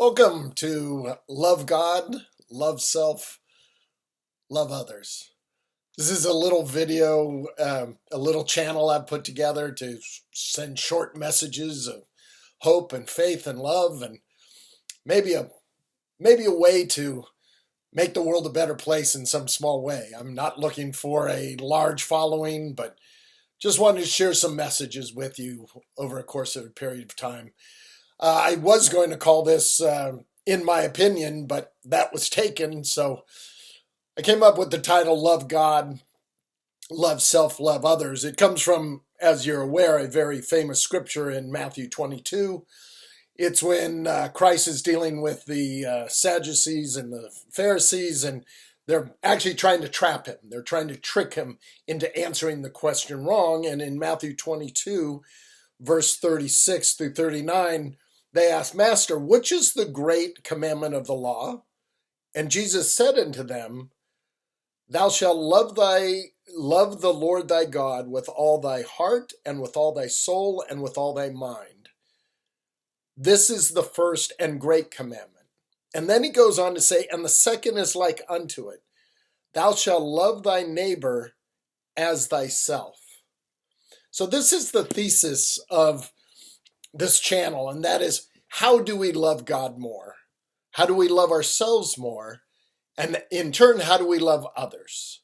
Welcome to Love God, Love Self, Love Others. This is a little video, a little channel I've put together to send short messages of hope and faith and love, and maybe a way to make the world a better place in some small way. I'm not looking for a large following, but just wanted to share some messages with you over a course of a period of time. I was going to call this In My Opinion, but that was taken. So I came up with the title Love God, Love Self, Love Others. It comes from, as you're aware, a very famous scripture in Matthew 22. It's when Christ is dealing with the Sadducees and the Pharisees, and they're actually trying to trap him. They're trying to trick him into answering the question wrong. And in Matthew 22, verse 36 through 39, they asked, Master, which is the great commandment of the law? And Jesus said unto them, Thou shalt love the Lord thy God with all thy heart and with all thy soul and with all thy mind. This is the first and great commandment. And then he goes on to say, and the second is like unto it. Thou shalt love thy neighbor as thyself. So this is the thesis of this channel, and that is, how do we love God more? How do we love ourselves more? And in turn, how do we love others?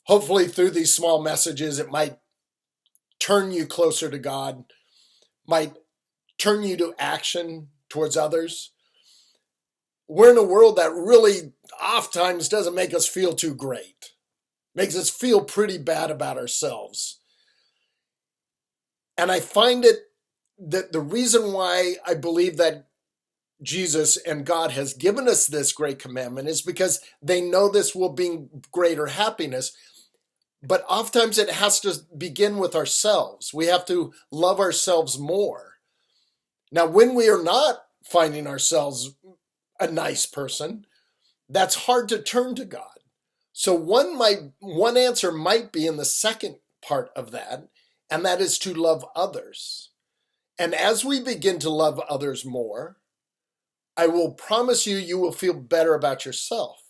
Hopefully through these small messages, it might turn you closer to God, might turn you to action towards others. We're in a world that really oftentimes doesn't make us feel too great. Makes us feel pretty bad about ourselves. And I find it that the reason why I believe that Jesus and God has given us this great commandment is because they know this will bring greater happiness. But oftentimes it has to begin with ourselves. We have to love ourselves more. Now, when we are not finding ourselves a nice person, that's hard to turn to God. So one answer might be in the second part of that, and that is to love others. And as we begin to love others more, I will promise you, you will feel better about yourself.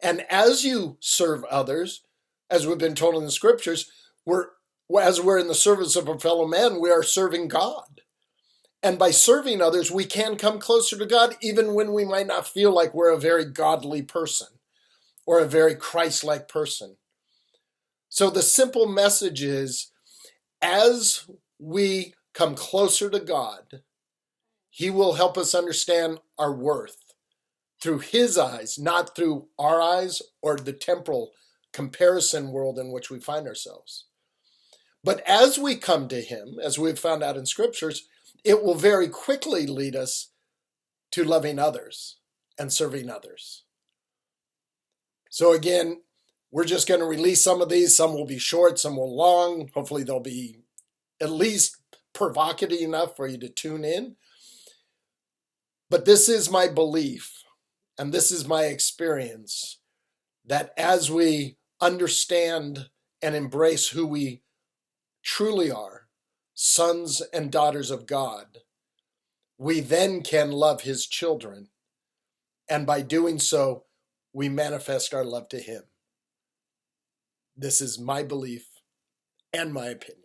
And as you serve others, as we've been told in the scriptures, as we're in the service of a fellow man, we are serving God. And by serving others, we can come closer to God, even when we might not feel like we're a very godly person or a very Christ-like person. So the simple message is, as we come closer to God, he will help us understand our worth through his eyes, not through our eyes or the temporal comparison world in which we find ourselves. But as we come to him, as we've found out in scriptures, it will very quickly lead us to loving others and serving others. So again, we're just going to release some of these. Some will be short, some will long. Hopefully they'll be at least provocative enough for you to tune in. But this is my belief, and this is my experience, that as we understand and embrace who we truly are, sons and daughters of God, we then can love his children. And by doing so, we manifest our love to him. This is my belief and my opinion.